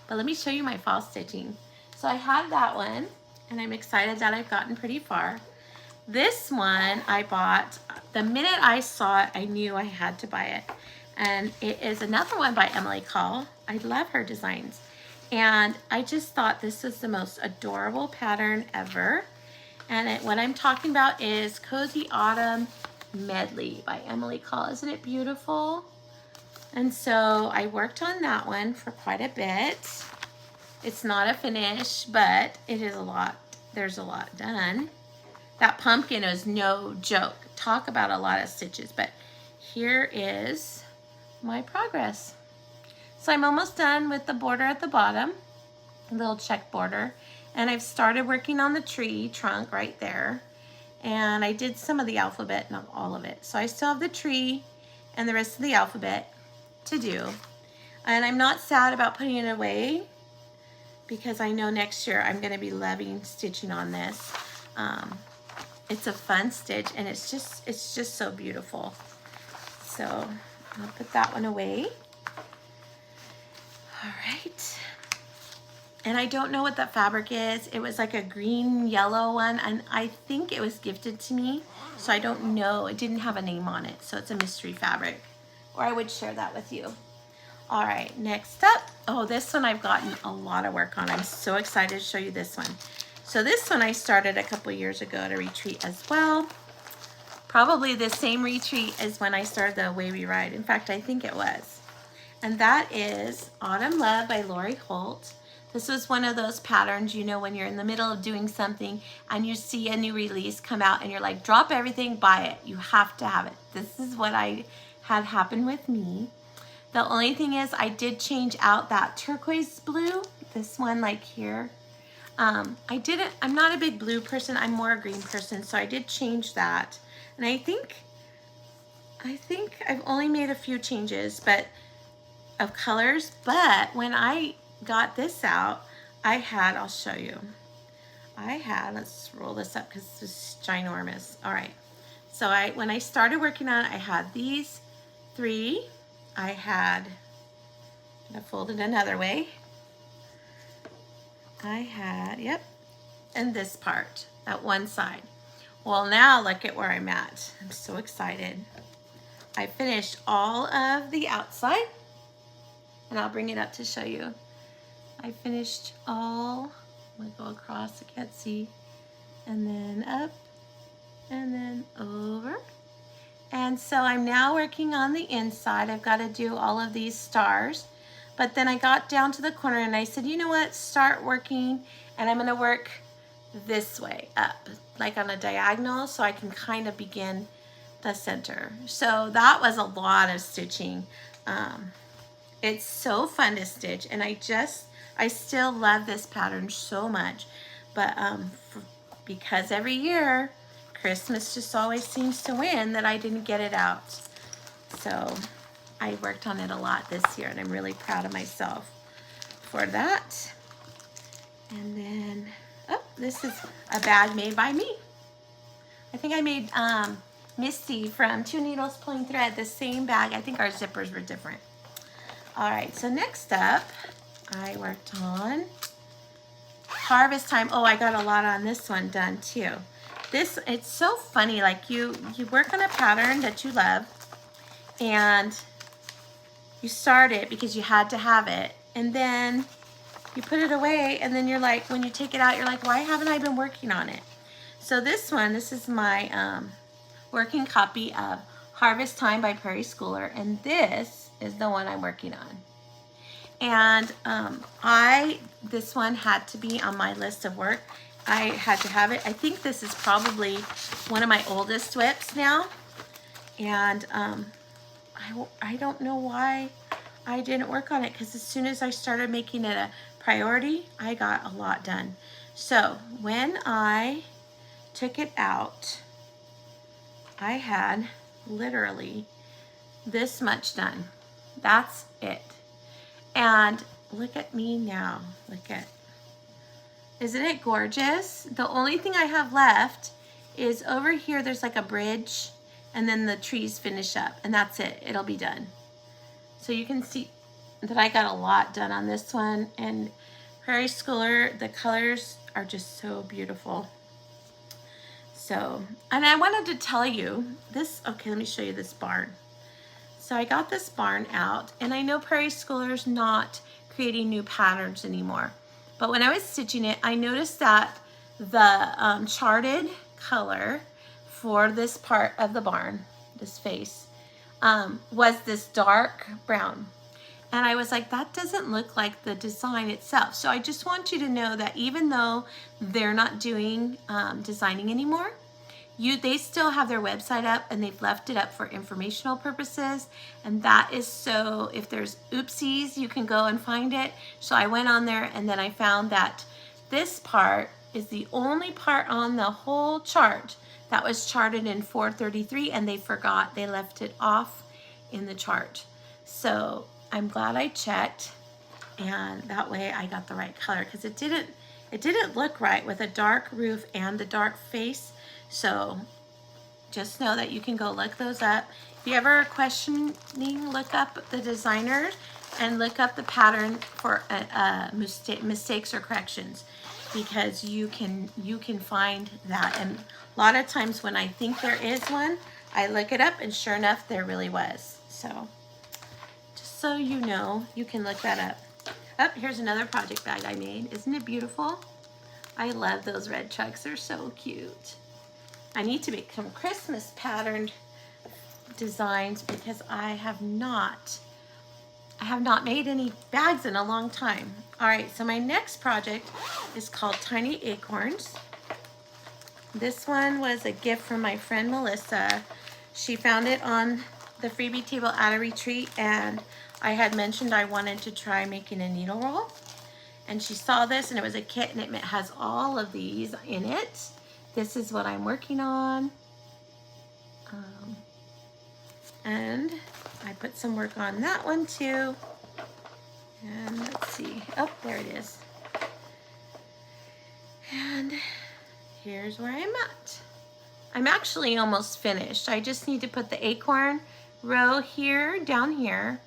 But let me show you my fall stitching. So I had that one, and I'm excited that I've gotten pretty far. This one I bought, the minute I saw it, I knew I had to buy it. And it is another one by Emily Call. I love her designs. And I just thought this was the most adorable pattern ever. And what I'm talking about is Cozy Autumn Medley by Emily Call. Isn't it beautiful? And so I worked on that one for quite a bit. It's not a finish, but it is a lot. There's a lot done. That pumpkin is no joke. Talk about a lot of stitches, but here is my progress. So I'm almost done with the border at the bottom, a little check border, and I've started working on the tree trunk right there. And I did some of the alphabet, not all of it. So I still have the tree and the rest of the alphabet to do. And I'm not sad about putting it away because I know next year I'm gonna be loving stitching on this. It's a fun stitch, and it's just so beautiful. So I'll put that one away. All right. And I don't know what that fabric is. It was like a green yellow one, and I think it was gifted to me, so I don't know. It didn't have a name on it, so it's a mystery fabric, or I would share that with you. All right, next up. Oh, this one I've gotten a lot of work on. I'm so excited to show you this one. So this one I started a couple years ago at a retreat as well. Probably the same retreat as when I started the Way We Ride. In fact, I think it was. And that is Autumn Love by Lori Holt. This was one of those patterns, you know, when you're in the middle of doing something and you see a new release come out and you're like, drop everything, buy it. You have to have it. This is what I had happen with me. The only thing is I did change out that turquoise blue, this one like here. I'm not a big blue person, I'm more a green person, so I did change that. And I think I've only made a few changes of colors, but when I got this out, I'll show you. Let's roll this up because this is ginormous. All right, so when I started working on it, I had these three. I'm gonna fold it another way. Yep, and this part, that one side. Well, now look at where I'm at. I'm so excited. I finished all of the outside, and I'll bring it up to show you. I finished all, I'm gonna go across, I can't see, and then up, and then over. And so I'm now working on the inside. I've got to do all of these stars. But then I got down to the corner and I said, you know what, start working, and I'm gonna work this way up, like on a diagonal, so I can kind of begin the center. So that was a lot of stitching. It's so fun to stitch, and I still love this pattern so much. But because every year, Christmas just always seems to win, that I didn't get it out. So I worked on it a lot this year, and I'm really proud of myself for that. And then, oh, this is a bag made by me. I think I made Misty from Two Needles Pulling Thread the same bag. I think our zippers were different. All right, so next up, I worked on Harvest Time. Oh, I got a lot on this one done too. It's so funny, like you work on a pattern that you love, and you start it because you had to have it, and then you put it away, and then you're like, when you take it out, you're like, why haven't I been working on it? So this is my working copy of Harvest Time by Prairie Schooler, and this is the one I'm working on. And this one had to be on my list of work. I had to have it. I think this is probably one of my oldest whips now, and I don't know why I didn't work on it, because as soon as I started making it a priority, I got a lot done. So when I took it out, I had literally this much done. That's it. And look at me now. Look at, Isn't it gorgeous? The only thing I have left is over here, there's like a bridge, and then the trees finish up, and that's it. It'll be done. So you can see that I got a lot done on this one, and Prairie Schooler, the colors are just so beautiful. So, and I wanted to tell you this, okay, let me show you this barn. So I got this barn out, and I know Prairie Schooler's not creating new patterns anymore, but when I was stitching it, I noticed that the charted color for this part of the barn, this face, was this dark brown. And I was like, that doesn't look like the design itself. So I just want you to know that even though they're not doing designing anymore, they still have their website up, and they've left it up for informational purposes. And that is so if there's oopsies, you can go and find it. So I went on there, and then I found that this part is the only part on the whole chart that was charted in 433, and they left it off in the chart. So I'm glad I checked, and that way I got the right color, because it didn't look right with a dark roof and a dark face. So just know that you can go look those up. If you ever are questioning, look up the designer and look up the pattern for mistakes or corrections, because you can find that. And a lot of times when I think there is one, I look it up, and sure enough, there really was. So just so you know, you can look that up. Oh, here's another project bag I made. Isn't it beautiful? I love those red trucks. They're so cute. I need to make some Christmas patterned designs, because I have not made any bags in a long time. All right, so my next project is called Tiny Acorns. This one was a gift from my friend Melissa. She found it on the freebie table at a retreat, and I had mentioned I wanted to try making a needle roll. And she saw this, and it was a kit, and it has all of these in it. This is what I'm working on. And I put some work on that one too. And let's see. Oh, there it is. And here's where I'm at. I'm actually almost finished. I just need to put the acorn row here, down here.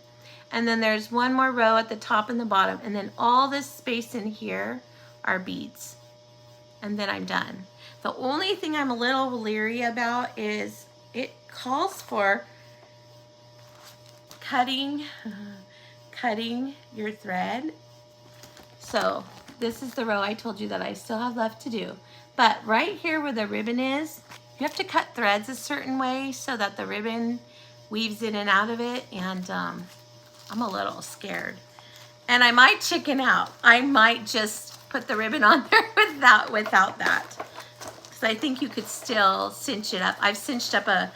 And then there's one more row at the top and the bottom. And then all this space in here are beads. And then I'm done. The only thing I'm a little leery about is it calls for cutting your thread. So this is the row I told you that I still have left to do. But right here where the ribbon is, you have to cut threads a certain way so that the ribbon weaves in and out of it. And I'm a little scared. And I might chicken out. I might just put the ribbon on there without that. I think you could still cinch it up. I've cinched up a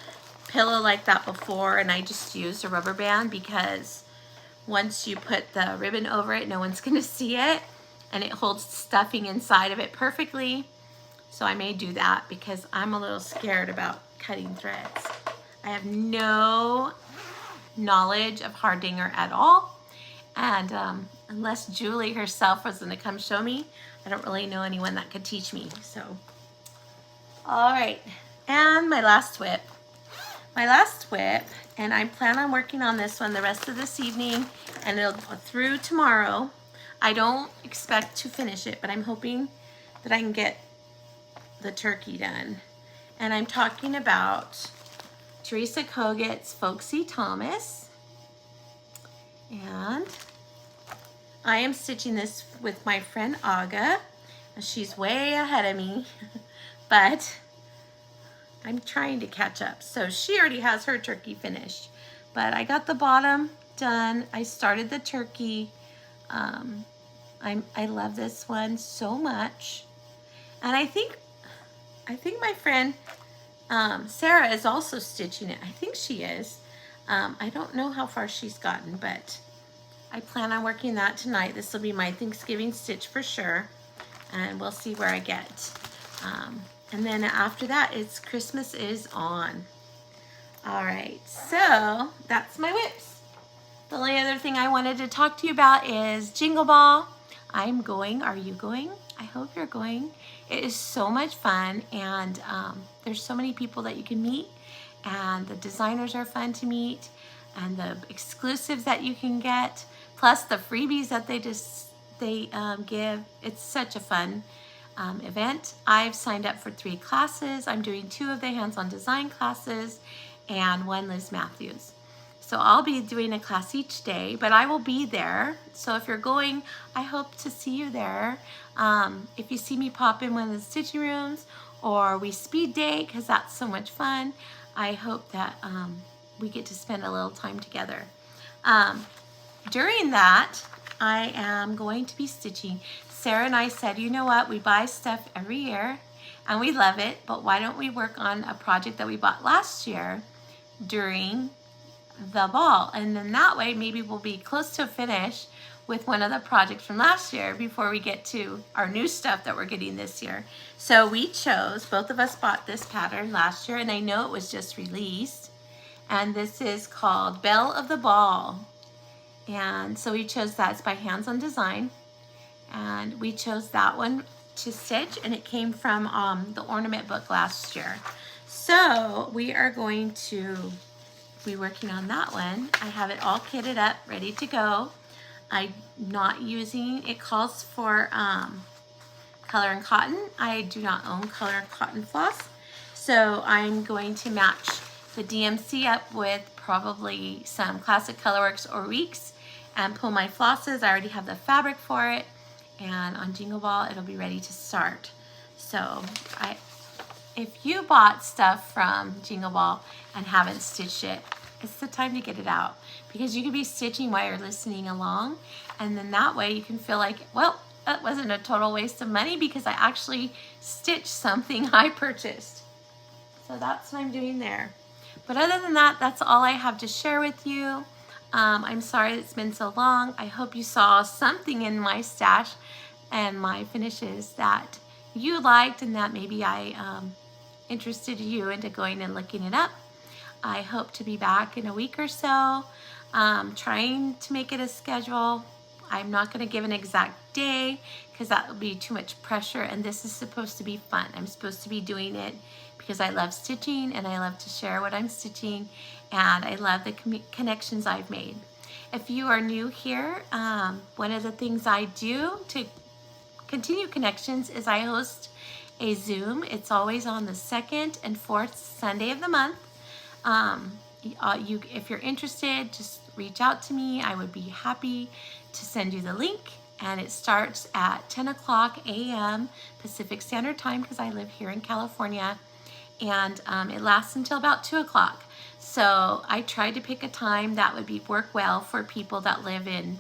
pillow like that before, and I just used a rubber band, because once you put the ribbon over it, no one's gonna see it, and it holds stuffing inside of it perfectly. So I may do that, because I'm a little scared about cutting threads. I have no knowledge of hardinger at all, and unless Julie herself was gonna come show me, I don't really know anyone that could teach me. So. All right, and my last whip, and I plan on working on this one the rest of this evening, and it'll go through tomorrow. I don't expect to finish it, but I'm hoping that I can get the turkey done. And I'm talking about Teresa Koget's Folksy Thomas, and I am stitching this with my friend Aga. She's way ahead of me. But I'm trying to catch up. So she already has her turkey finished. But I got the bottom done. I started the turkey. I love this one so much. And I think my friend Sarah is also stitching it. I think she is. I don't know how far she's gotten, but I plan on working that tonight. This will be my Thanksgiving stitch for sure. And we'll see where I get. And then after that, it's Christmas is on. All right, so that's my whips. The only other thing I wanted to talk to you about is Jingle Ball. I'm going. Are you going? I hope you're going. It is so much fun, and there's so many people that you can meet, and the designers are fun to meet, and the exclusives that you can get, plus the freebies that they give. It's such a fun event. I've signed up for 3 classes. I'm doing 2 of the hands-on design classes and 1 Liz Matthews. So I'll be doing a class each day, but I will be there. So if you're going, I hope to see you there. If you see me pop in one of the stitching rooms, or we speed date, because that's so much fun, I hope that we get to spend a little time together. During that, I am going to be stitching. Sarah and I said, you know what, we buy stuff every year and we love it, but why don't we work on a project that we bought last year during the ball? And then that way maybe we'll be close to a finish with one of the projects from last year before we get to our new stuff that we're getting this year. So we chose, both of us bought this pattern last year, and I know it was just released, and this is called Belle of the Ball. And so we chose that. It's by Hands on Design, and we chose that one to stitch, and it came from the ornament book last year. So we are going to be working on that one. I have it all kitted up, ready to go. I'm not using, it calls for color and cotton. I do not own color and cotton floss, so I'm going to match the DMC up with probably some Classic Colorworks or Weeks and pull my flosses. I already have the fabric for it, and on Jingle Ball it'll be ready to start. So if you bought stuff from Jingle Ball and haven't stitched it, it's the time to get it out, because you could be stitching while you're listening along, and then that way you can feel like, well, that wasn't a total waste of money because I actually stitched something I purchased. So that's what I'm doing there. But other than that, that's all I have to share with you. I'm sorry it's been so long. I hope you saw something in my stash and my finishes that you liked, and that maybe I interested you into going and looking it up. I hope to be back in a week or so, trying to make it a schedule. I'm not going to give an exact day because that would be too much pressure, and this is supposed to be fun. I'm supposed to be doing it because I love stitching, and I love to share what I'm stitching, and I love the connections I've made. If you are new here, one of the things I do to continue connections is I host a Zoom. It's always on the 2nd and 4th Sunday of the month. If you're interested, just reach out to me. I would be happy to send you the link, and it starts at 10 o'clock a.m. Pacific Standard Time because I live here in California, and it lasts until about 2 o'clock. So I tried to pick a time that would work well for people that live in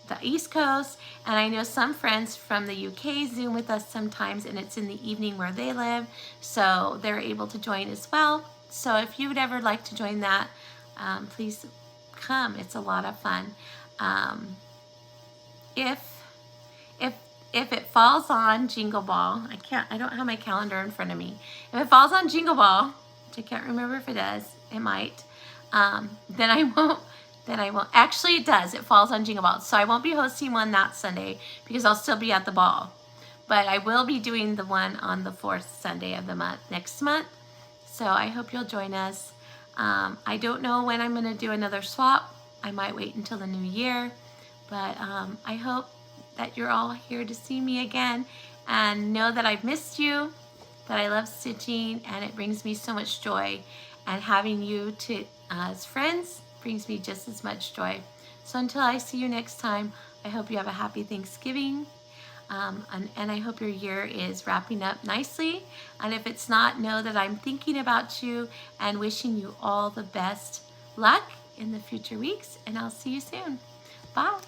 the East Coast, and I know some friends from the UK Zoom with us sometimes, and it's in the evening where they live, so they're able to join as well. So if you would ever like to join that, please come. It's a lot of fun. If it falls on Jingle Ball, I don't have my calendar in front of me. If it falls on Jingle Ball, which I can't remember if it does, it might, then I won't. Actually, it does. It falls on Jingle Ball. So I won't be hosting one that Sunday because I'll still be at the ball. But I will be doing the one on the 4th Sunday of the month, next month. So I hope you'll join us. I don't know when I'm going to do another swap. I might wait until the new year. But I hope that you're all here to see me again and know that I've missed you, that I love stitching, and it brings me so much joy. And having you as friends brings me just as much joy. So until I see you next time, I hope you have a happy Thanksgiving. And I hope your year is wrapping up nicely. And if it's not, know that I'm thinking about you and wishing you all the best luck in the future weeks. And I'll see you soon. Bye.